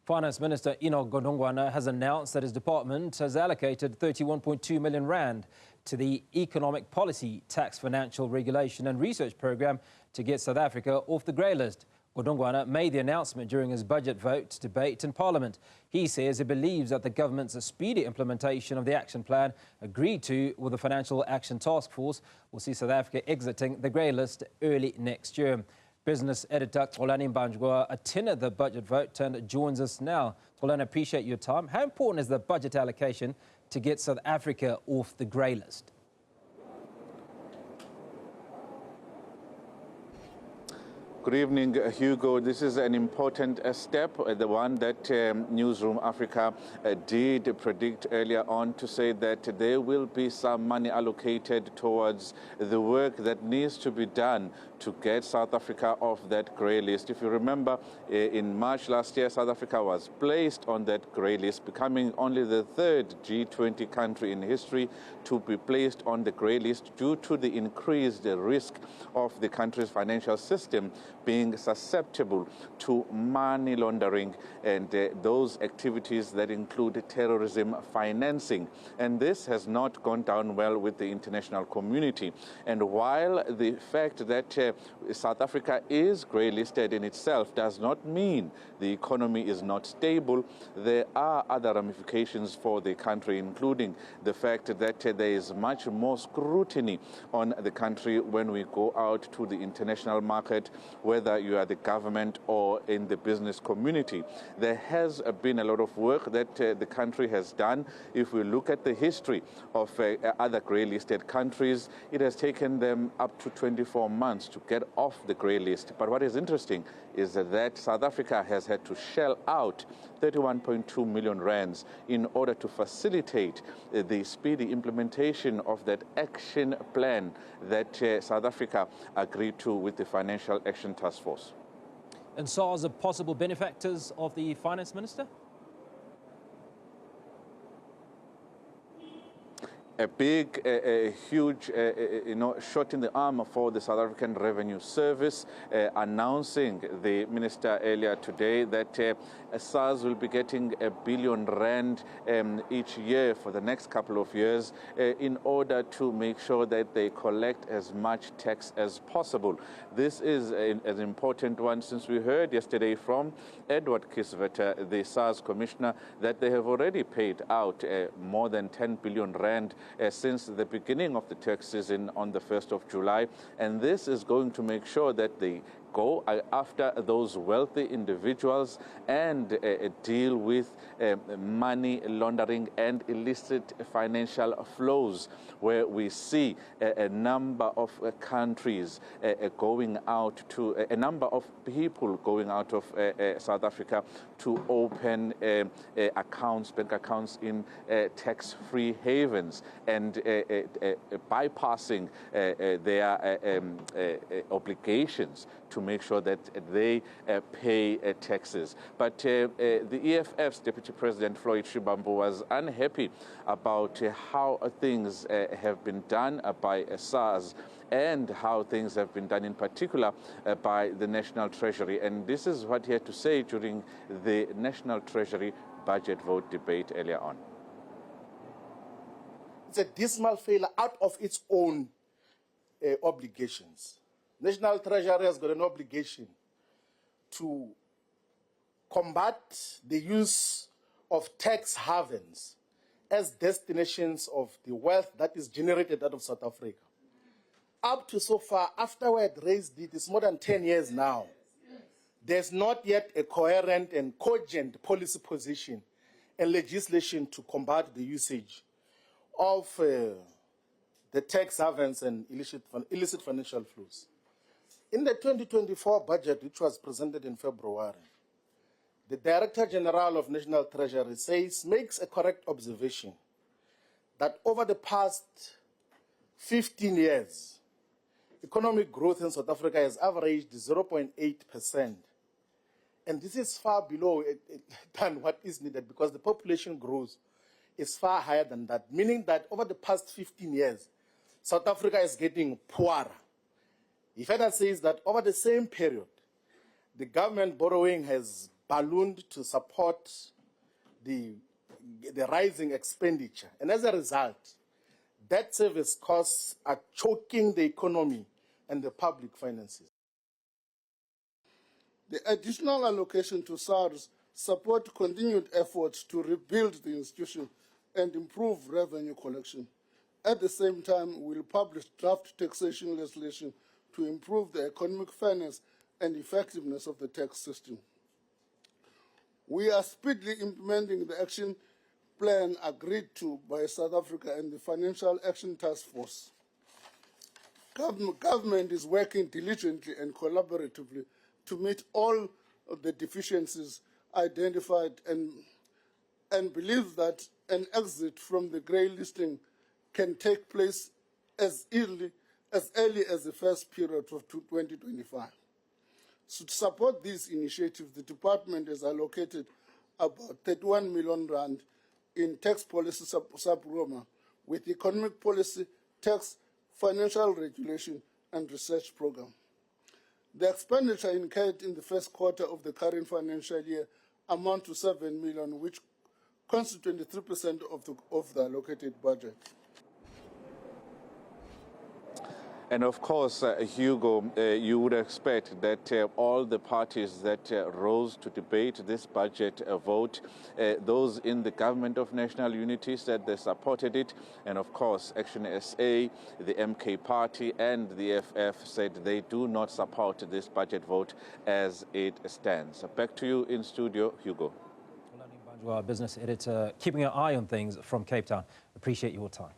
Finance Minister Enoch Godongwana has announced that his department has allocated 31.2 million rand to the Economic Policy, Tax, Financial Regulation and Research Programme to get South Africa off the grey list. Godongwana made the announcement during his budget vote debate in Parliament. He says he believes that the government's speedy implementation of the action plan agreed to with the Financial Action Task Force will see South Africa exiting the grey list early next year. Business editor Xolani Mbanjwa attended the budget vote and joins us now. Xolani, appreciate your time. How important is the budget allocation to get South Africa off the grey list? Good evening, Hugo. This is an important step, the one that Newzroom Afrika did predict earlier on, to say that there will be some money allocated towards the work that needs to be done to get South Africa off that grey list. If you remember, in March last year, South Africa was placed on that grey list, becoming only the third G20 country in history to be placed on the grey list due to the increased risk of the country's financial system being susceptible to money laundering and those activities that include terrorism financing. And this has not gone down well with the international community. And while the fact that South Africa is grey listed in itself does not mean the economy is not stable, there are other ramifications for the country, including the fact that there is much more scrutiny on the country when we go out to the international market, whether you are the government or in the business community. There has been a lot of work that the country has done. If we look at the history of other grey-listed countries, it has taken them up to 24 months to get off the grey list. But what is interesting is that South Africa has had to shell out 31.2 million rands in order to facilitate the speedy implementation of that action plan that South Africa agreed to with the Financial Action Task Force. And SARS are possible benefactors of the Finance Minister? A big, huge, shot in the arm for the South African Revenue Service, announcing the minister earlier today that SARS will be getting R1 billion each year for the next couple of years in order to make sure that they collect as much tax as possible. This is an important one, since we heard yesterday from Edward Kisvetter, the SARS commissioner, that they have already paid out more than 10 billion rand since the beginning of the tax season on the 1st of July. And this is going to make sure that they go after those wealthy individuals and deal with money laundering and illicit financial flows, where we see a number of countries going out to, a number of people going out of South Africa to open accounts, bank accounts in tax-free havens, and bypassing their obligations to make sure that they pay taxes. But the EFF's Deputy President Floyd Shivambu was unhappy about how things have been done by SARS and how things have been done in particular by the National Treasury. And this is what he had to say during the National Treasury budget vote debate earlier on. It's a dismal failure out of its own obligations. National Treasury has got an obligation to combat the use of tax havens as destinations of the wealth that is generated out of South Africa. Up to so far, after we had raised it, it's more than 10 years now. There's not yet a coherent and cogent policy position and legislation to combat the usage of the tax havens and illicit financial flows. In the 2024 budget, which was presented in February, the Director General of National Treasury makes a correct observation that over the past 15 years, economic growth in South Africa has averaged 0.8%. And this is far below than what is needed, because the population growth is far higher than that, meaning that over the past 15 years, South Africa is getting poorer. He further says that over the same period, the government borrowing has ballooned to support the rising expenditure. And as a result, debt service costs are choking the economy and the public finances. The additional allocation to SARS support continued efforts to rebuild the institution and improve revenue collection. At the same time, we will publish draft taxation legislation to improve the economic fairness and effectiveness of the tax system. We are speedily implementing the action plan agreed to by South Africa and the Financial Action Task Force. Government is working diligently and collaboratively to meet all of the deficiencies identified and believes that an exit from the grey listing can take place as early as the first period of 2025. So to support these initiatives, the department has allocated about 31 million rand in tax policy sub-program with economic policy, tax, financial regulation, and research program. The expenditure incurred in the first quarter of the current financial year amount to 7 million, which constitute 23% of the allocated budget. And of course, Hugo, you would expect that all the parties that rose to debate this budget vote, those in the Government of National Unity said they supported it. And of course, Action SA, the MK Party and the FF said they do not support this budget vote as it stands. Back to you in studio, Hugo. Xolani Mbanjwa, business editor, keeping an eye on things from Cape Town. Appreciate your time.